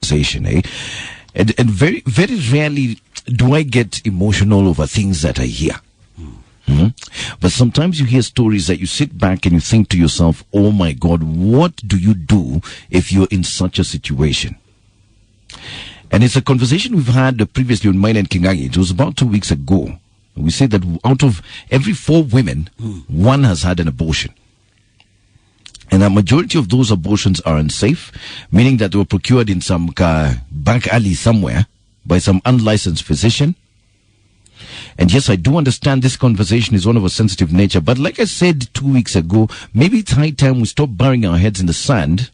conversation, eh? And very, very rarely do I get emotional over things that I hear. But sometimes you hear stories that you sit back and you think to yourself, oh my God, what do you do if you're in such a situation? And it's a conversation we've had previously on Mine and Kenyan. It was about 2 weeks ago. We say that out of every 4 women, one has had an abortion. And the majority of those abortions are unsafe, meaning that they were procured in some back alley somewhere by some unlicensed physician. And yes, I do understand this conversation is one of a sensitive nature, but like I said 2 weeks ago, maybe it's high time we stop burying our heads in the sand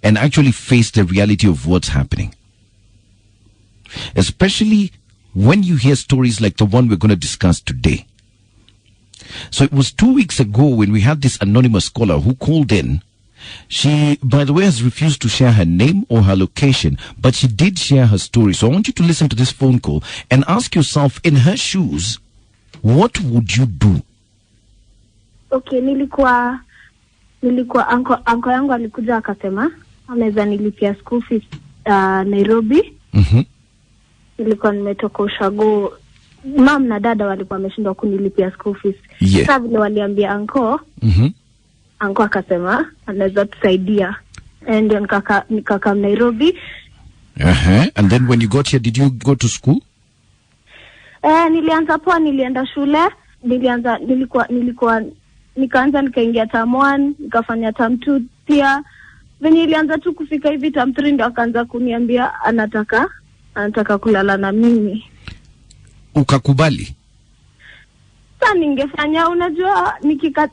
and actually face the reality of what's happening. Especially when you hear stories like the one we're going to discuss today. So it was 2 weeks ago when we had this anonymous caller who called in. She, by the way, has refused to share her name or her location, but she did share her story. So I want you to listen to this phone call and ask yourself, in her shoes, what would you do? Okay, nilikuwa anko yangu alikuja akasema ameweza nilipia school fees Nairobi. Nilikuwa nimetoka ushago. Mom na dada walikuwa wameshindwa kunilipia school fees. Sasa vile waliambia anko, anko akasema anaweza tusaidia. And then nikaka Nairobi. And then when you got here, did you go to school? Nilienda shule. Nikaanza nikaingia term 1, nikafanya term 2 pia. Venye ilianza tu kufika hivi term 3 ndio akaanza kuniambia anataka kulala na mimi. Ukakubali? Sasa ningefanya, unajua,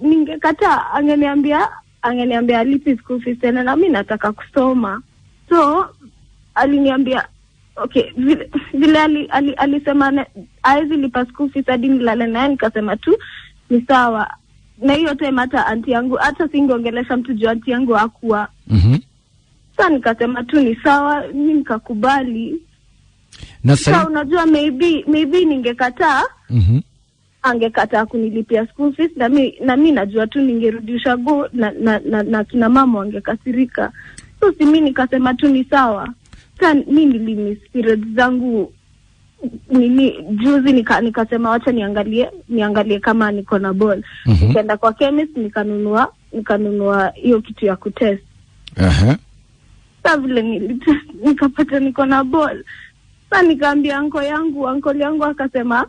ningekataa angeniambia lipi school fees tena na mimi nataka kusoma. So aliniambia okay, vile alisema haizi lipa school fees hadi nilale naye, nikasema tu ni sawa. Na hiyo time hata aunti yangu hata singeongelesha mtu juu aunti yangu hakuwa. Sasa nikasema tu ni sawa, mimi nikakubali. Na sasa unajua maybe ningekataa, angekataa kunilipia school fees na mimi najua tu ningerudisha go na kina mama wangekasirika. So mimi nikasema tu ni sawa. Sasa mimi nilimiss periods zangu juzi, nikasema wacha niangalie kama niko na ball. Nikaenda kwa chemist nikanunua hiyo kitu ya kutest. Sasa vile nikapata niko na ball. Sasa nikaambia uncle yangu akasema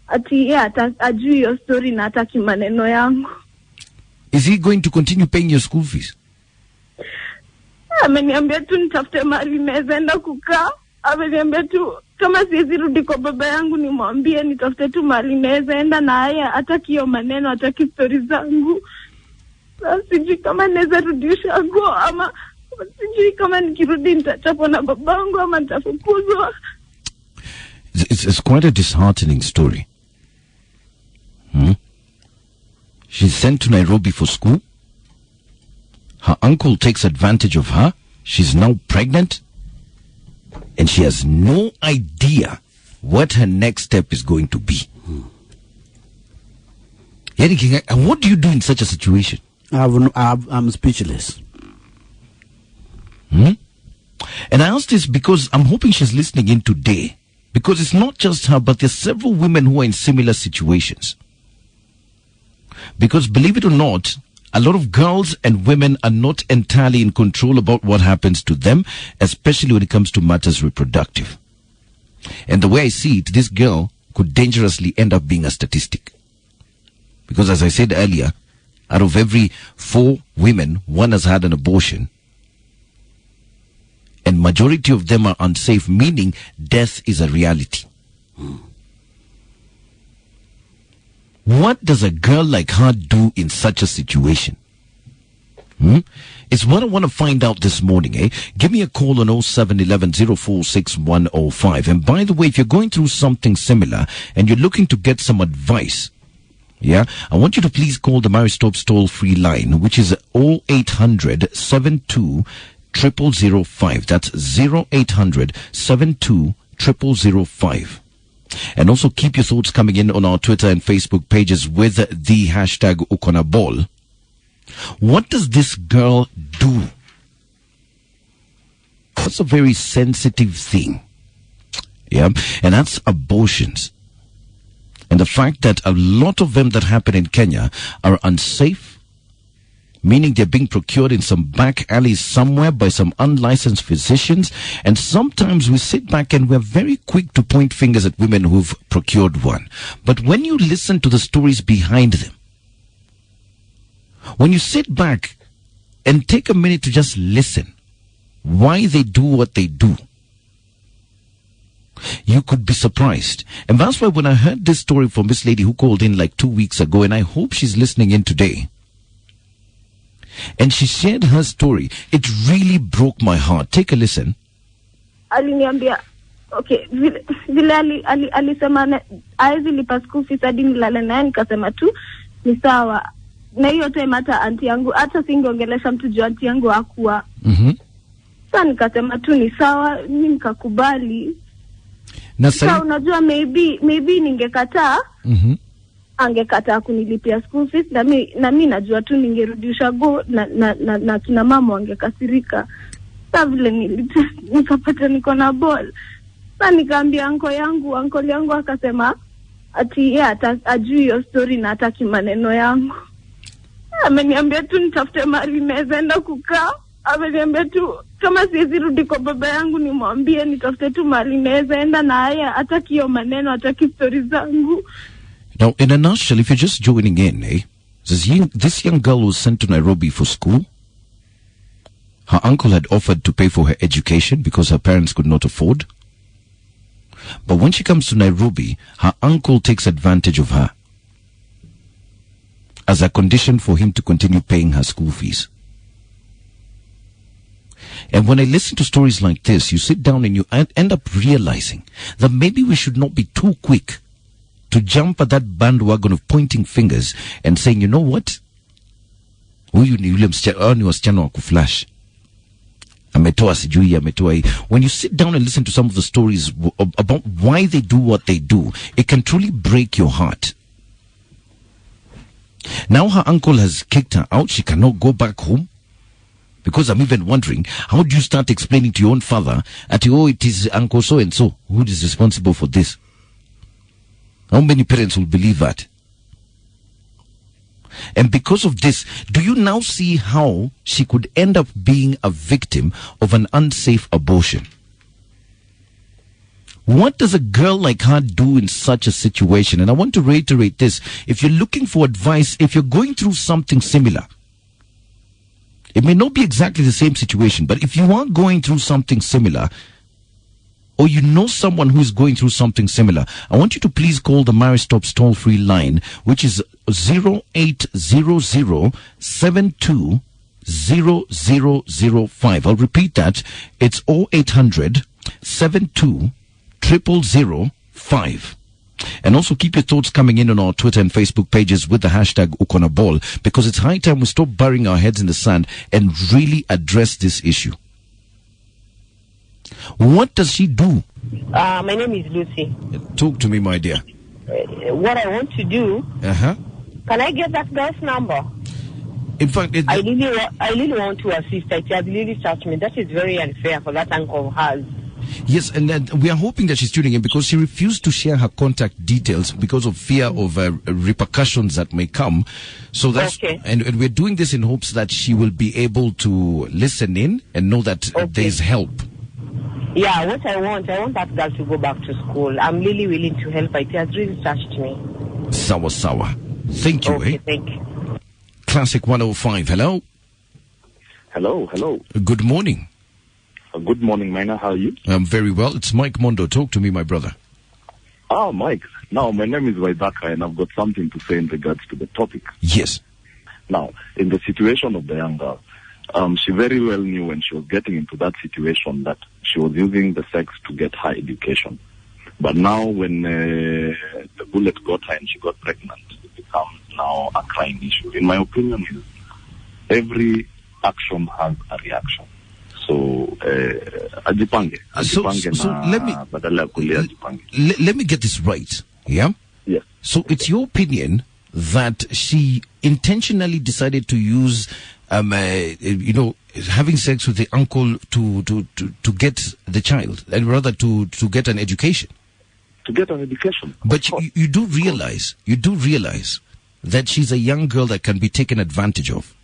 ati ajui hiyo story na hataki maneno yangu. Is he going to continue paying your school fees? Ameniambia tu nitafute mahali naweza enda kukaa. Ameniambia tu kama siwezi rudi kwa baba yangu nimwambie nitafute tu mahali naweza enda, na haya hataki hiyo maneno, hataki story zangu. Sijui kama naweza rudisha go ama sijui kama nikirudi nitachapwa na babangu ama nitafukuzwa. It's quite a disheartening story. She's sent to Nairobi for school. Her uncle takes advantage of her. She's now pregnant. And she has no idea what her next step is going to be. And what do you do in such a situation? I'm speechless. And I ask this because I'm hoping she's listening in today. Because it's not just her, but there's several women who are in similar situations. Because believe it or not, a lot of girls and women are not entirely in control about what happens to them, especially when it comes to matters reproductive. And the way I see it, this girl could dangerously end up being a statistic. Because as I said earlier, out of every 4 women, one has had an abortion. And majority of them are unsafe, meaning death is a reality. What does a girl like her do in such a situation? It's what I want to find out this morning, eh? Give me a call on 0711 046105. And by the way, if you're going through something similar and you're looking to get some advice, I want you to please call the Marriage Stops toll-free line, which is 0800 72 0005. That's 0800 72 0005. And also keep your thoughts coming in on our Twitter and Facebook pages with the hashtag Ukonaball. What does this girl do? that's a very sensitive thing. Yeah, and that's abortions. And the fact that a lot of them that happen in Kenya are unsafe, meaning they're being procured in some back alleys somewhere by some unlicensed physicians. And sometimes we sit back and we're very quick to point fingers at women who've procured one. But when you listen to the stories behind them, when you sit back and take a minute to just listen why they do what they do, you could be surprised. And that's why when I heard this story from this lady who called in like 2 weeks ago, and I hope she's listening in today, and she shared her story, it really broke my heart. Take a listen. Aliniambia, okay, vile alisema hawezi lipa school fees hadi nilale naye, nikasema tu ni sawa. Na hiyo time hata aunti yangu, hata singeongelesha mtu juu aunti yangu hakuwa. Sasa nikasema tu ni sawa, mimi nikakubali. Na sasa unajua maybe ningekataa, angekataa kunilipia school fees, na mimi najua tu ningerudisha go na kina mama wangekasirika. Sasa vile nikapata niko na ball. Sasa nikaambia uncle yangu akasema ati yeye ajui hiyo story na hataki maneno yangu. Ameniambia tu nitafute mahali naweza enda kukaa. Ameniambia tu kama siwezi rudi kwa baba yangu nimwambie nitafute tu mahali naweza enda, na yeye hataki hiyo maneno, hataki stories zangu. Now, in a nutshell, if you're just joining in, this young girl was sent to Nairobi for school. Her uncle had offered to pay for her education because her parents could not afford. But when she comes to Nairobi, her uncle takes advantage of her as a condition for him to continue paying her school fees. And when I listen to stories like this, you sit down and you end up realizing that maybe we should not be too quick to jump at that bandwagon of pointing fingers and saying, you know what? Huyu ni yule wasichana wa kuflash. Ametoa sijui, ametoa hii. When you sit down and listen to some of the stories about why they do what they do, it can truly break your heart. Now her uncle has kicked her out. She cannot go back home. Because I'm even wondering, how do you start explaining to your own father that, oh, it is Uncle so-and-so who is responsible for this? How many parents will believe that? And because of this, do you now see how she could end up being a victim of an unsafe abortion? What does a girl like her do in such a situation? And I want to reiterate this. If you're looking for advice, if you're going through something similar, it may not be exactly the same situation, but if you are going through something similar, or you know someone who is going through something similar, I want you to please call the Marriage Stops toll-free line, which is 0800-720005. I'll repeat that. It's 0800-720005. And also keep your thoughts coming in on our Twitter and Facebook pages with the hashtag Ukonaball, because it's high time we stop burying our heads in the sand and really address this issue. What does she do? My name is Lucy. Talk to me, my dear. What I want to do, can I get that girl's number? In fact, I really want to assist her. It has really touched me. That is very unfair for that uncle of hers. Yes, and we are hoping that she's tuning in because she refused to share her contact details because of fear of repercussions that may come. So that's okay. And we're doing this in hopes that she will be able to listen in and know that there's help. Yeah, what I want that girl to go back to school. I'm really willing to help her. It has really touched me. Sawa. Thank you, okay, thank you. Classic 105, hello? Hello. Good morning. Good morning, Mina. How are you? I'm very well. It's Mike Mondo. Talk to me, my brother. Oh, Mike. Now, my name is Waidaka, and I've got something to say in regards to the topic. Yes. Now, in the situation of the young girl, she very well knew when she was getting into that situation that she was using the sex to get her education. But now, when the bullet got her and she got pregnant, it becomes now a crime issue. In my opinion, every action has a reaction. So, ajipange. So let me get this right. Yeah? Yes. So it's your opinion that she intentionally decided to use, having sex with the uncle to get the child, and rather to get an education. To get an education. But you do realize that she's a young girl that can be taken advantage of.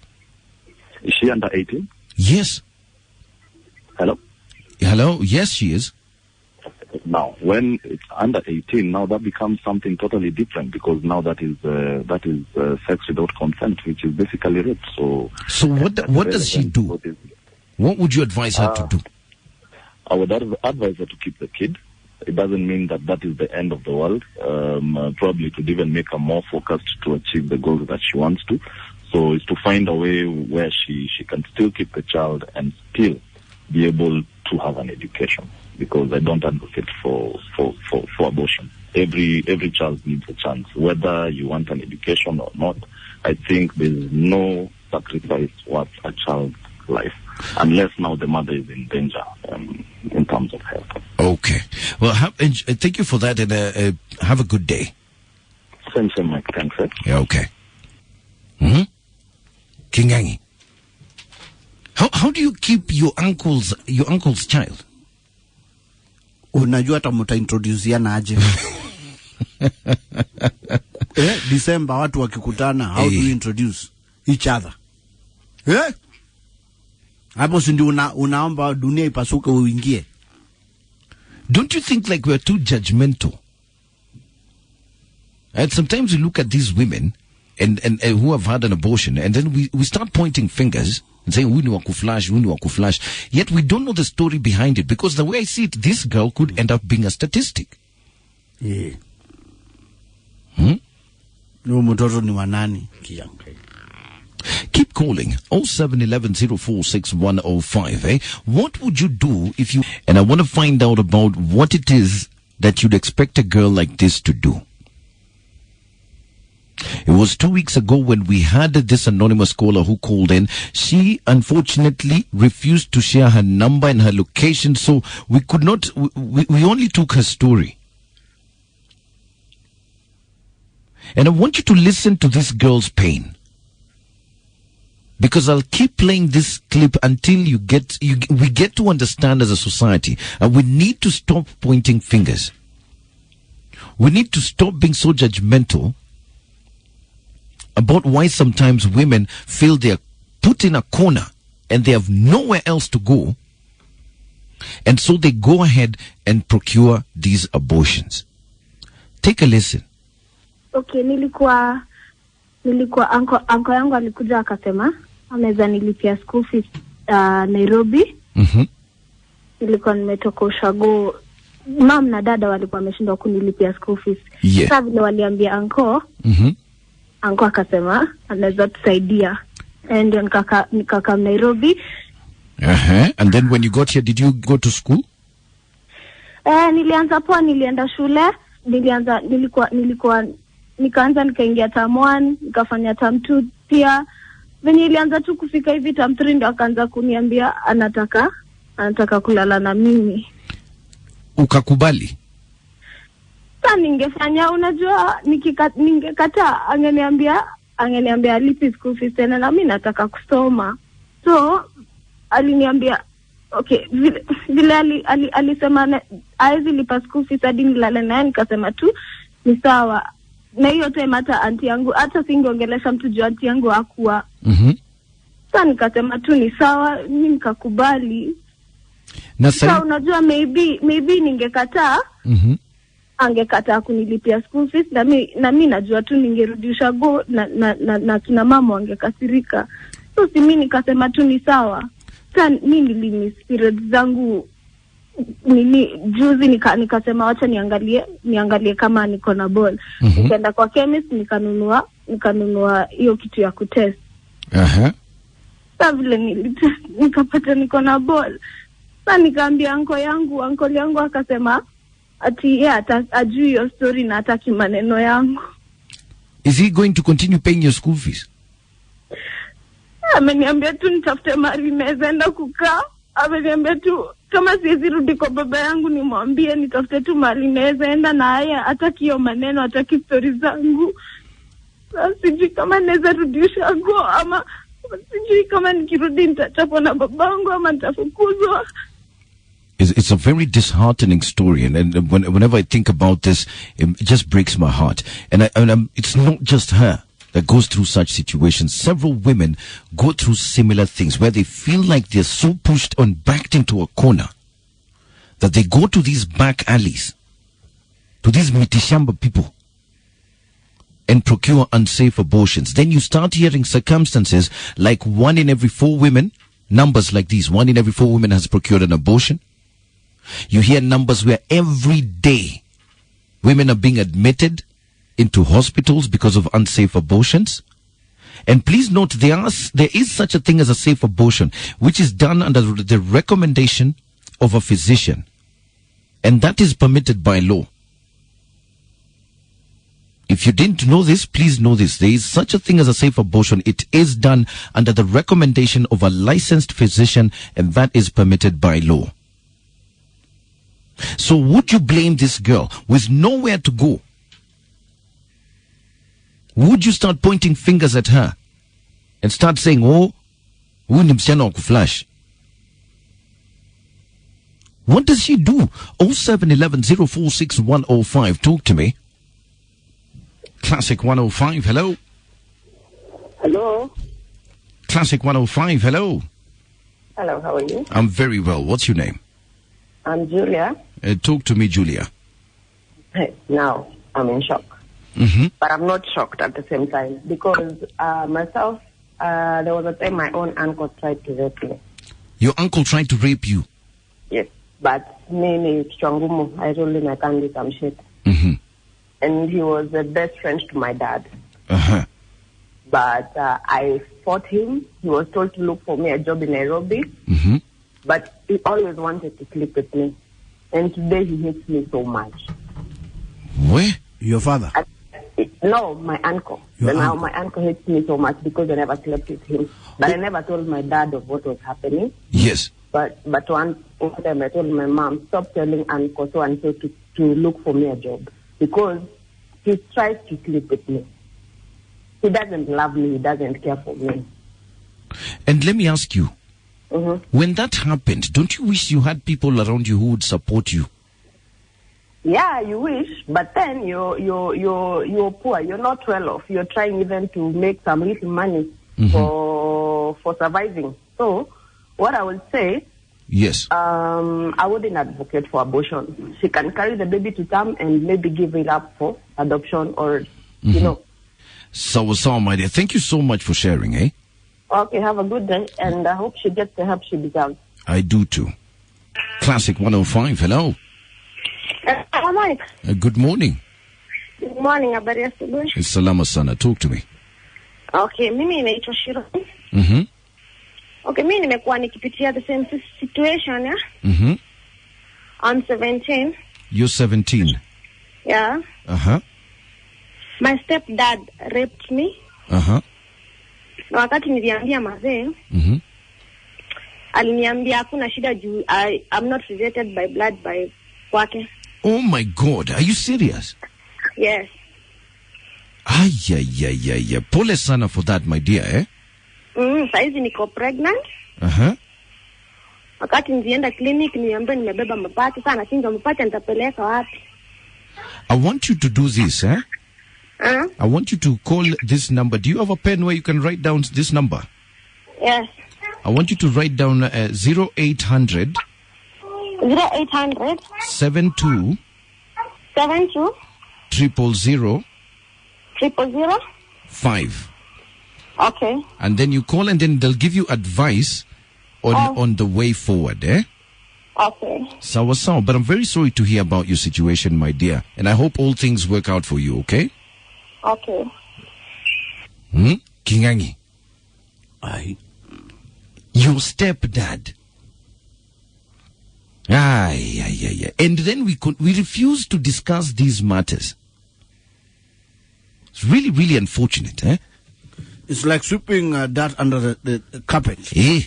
Is she under 18? Yes. Hello? Hello? Yes, she is. Now, when it's under 18, now that becomes something totally different, because now that is sex without consent, which is basically rape. So what does she do? What would you advise her to do? I would advise her to keep the kid. It doesn't mean that is the end of the world. Probably could even make her more focused to achieve the goals that she wants to. So it's to find a way where she can still keep the child and still be able to have an education. Because I don't advocate for abortion. Every child needs a chance, whether you want an education or not. I think there's no sacrifice worth a child's life, unless now the mother is in danger in terms of health. Okay. Well, thank you for that, and have a good day. Same, Mike. Thanks. Yeah, okay. Kingangi, how do you keep your uncle's child? Unajua hata mtaintroduciana aje? December watu wakikutana, how do you introduce each other? Hapo si ndio unaomba dunia ipasuke uingie. Don't you think like we're too judgmental? And sometimes we look at these women and who have had an abortion, and then we start pointing fingers and saying, "Who knew Wakuflash?" Yet we don't know the story behind it, because the way I see it, this girl could end up being a statistic. Yeah. No mtoto ni wanani kiyangu. Keep calling 0711046105. What would you do if you... And I want to find out about what it is that you'd expect a girl like this to do. It was 2 weeks ago when we had this anonymous caller who called in. She unfortunately refused to share her number and her location, so we could not... We only took her story. And I want you to listen to this girl's pain, because I'll keep playing this clip until we get to understand as a society, and we need to stop pointing fingers. We need to stop being so judgmental about why sometimes women feel they're put in a corner and they have nowhere else to go, and so they go ahead and procure these abortions. Take a listen. Okay, nilikuwa anko yangu alikuja akasema ameza nilipia school fees Nairobi. Nilikuwa nimetoka ushago, mom na dada walikuwa wameshindwa kunilipia school fees. Sasa vile waliambia anko, anko akasema anaweza tusaidia, and then nikaka Nairobi. And then when you got here, did you go to school? Nilienda shule, nikaanza nikaingia term 1, nikafanya term 2 pia. Venye ilianza tu kufika hivi term 3 ndo akaanza kuniambia anataka kulala na mimi. Ukakubali? Sasa ningefanya, unajua ningekata, angeniambia lipi school fees tena, na mimi nataka kusoma. So aliniambia okay, vile alisema haizi lipa school fees hadi nilale naye, nikasema tu ni sawa. Na hiyo time hata aunti yangu, hata singeongelesha mtu juu aunti yangu hakuwa. Sasa nikasema tu ni sawa, mimi nikakubali. Na sasa unajua maybe ningekataa, angekataa kunilipia school fees, na mimi najua tu ningerudisha go na kina mama wangekasirika. So mimi nikasema tu ni sawa. Sasa mimi nilimi spirit zangu juzi nikasema wacha niangalie kama niko na ball. Nikaenda kwa chemist nikanunua hiyo kitu ya kutest. Sasa vile nikapata niko na ball. Sasa nikaambia uncle yangu akasema ati ajui hiyo story na hataki maneno yangu. Is he going to continue paying your school fees? Ameniambia tu nitafute mahali naweza enda kukaa. Ameniambia tu kama siwezi rudi kwa baba yangu nimwambie nitafute tu mahali naweza enda, na haya hataki hiyo maneno, hataki stories zangu. Sijui kama naweza rudisha go ama sijui kama nikirudi nitachapwa na babangu ama nitafukuzwa. It's a very disheartening story, and whenever I think about this, it just breaks my heart. And it's not just her that goes through such situations. Several women go through similar things where they feel like they're so pushed and backed into a corner that they go to these back alleys, to these mitishamba people, and procure unsafe abortions. Then you start hearing circumstances like 1 in every 4 women, numbers like these, 1 in every 4 women has procured an abortion. You hear numbers where every day women are being admitted into hospitals because of unsafe abortions. And please note, there is such a thing as a safe abortion, which is done under the recommendation of a physician. And that is permitted by law. If you didn't know this, please know this. There is such a thing as a safe abortion. It is done under the recommendation of a licensed physician, and that is permitted by law. So would you blame this girl with nowhere to go? Would you start pointing fingers at her and start saying, oh, huyu ni msichana wa kuflash? What does she do? 0711 046 105. Talk to me. Classic 105, hello. Hello. Classic 105, hello. Hello, how are you? I'm very well. What's your name? I'm Julia. Talk to me, Julia. Now, I'm in shock. Mm-hmm. But I'm not shocked at the same time because myself, there was a time my own uncle tried to rape me. Your uncle tried to rape you? Yes, but me, Chwangumu, I told him I can't do some shit. Mm-hmm. And he was the best friend to my dad. Uh-huh. But I fought him. He was told to look for me a job in Nairobi. Mm-hmm. But he always wanted to sleep with me. And today he hates me so much. Where? Your father? No, my uncle. Now my uncle hates me so much because I never slept with him. But I never told my dad of what was happening. Yes. But one time I told my mom, stop telling uncle so and so to look for me a job. Because he tries to sleep with me. He doesn't love me. He doesn't care for me. And let me ask you, Mm-hmm. when that happened, don't you wish you had people around you who would support you? Yeah, you wish, but then you're poor. You're not well off. You're trying even to make some little money for surviving. So, what I would say, yes, I wouldn't advocate for abortion. She can carry the baby to term and maybe give it up for adoption or, you know. So, my dear, thank you so much for sharing, eh? Okay, have a good day, and I hope she gets the help she deserves. I do too. Classic 105, hello. Mike. Good morning. Good morning, habari ya asubuhi. It's Salama Sana. Talk to me. Okay, mimi naitwa Shiro. Mm-hmm. Okay, mimi nimekuwa nikipitia the same situation, yeah? Mm-hmm. I'm 17. You're 17. Yeah. Uh-huh. My stepdad raped me. Uh-huh. Na wakati niliambia mazee, aliniambia hakuna shida juu I'm not related by blood by kwake. Oh my God, are you serious? Yes. Ay. Pole sana for that, my dear, eh? Saizi niko pregnant. Uh-huh. Wakati nilienda clinic niambia nimebeba mapacha sana, singa mapacha nitapeleka wapi? I want you to do this, eh? I want you to call this number. Do you have a pen where you can write down this number? Yes. I want you to write down 0800 0800 72 72 000 000 5. Okay. And then you call and then they'll give you advice on the way forward, eh? Okay. Sawa. But I'm very sorry to hear about your situation, my dear. And I hope all things work out for you, okay? Okay. Kingangi. Aye. Your stepdad. Ay. And then we refuse to discuss these matters. It's really, really unfortunate, eh? It's like sweeping that under the carpet. Eh?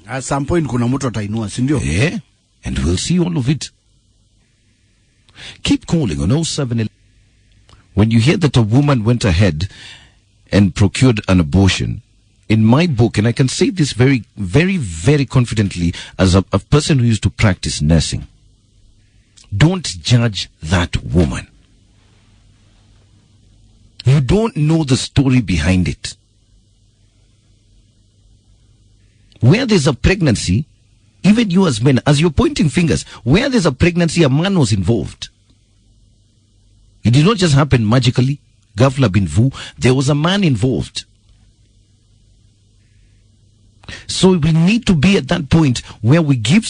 At some point, kuna mtu atainua, si ndio? Yeah, and we'll see all of it. Keep calling on 0711. When you hear that a woman went ahead and procured an abortion, in my book, and I can say this very, very, very confidently as a person who used to practice nursing, don't judge that woman. You don't know the story behind it. Where there's a pregnancy, even you as men, as you're pointing fingers, where there's a pregnancy, a man was involved. It did not just happen magically. Ghafla bin vu, there was a man involved. So we need to be at that point where we give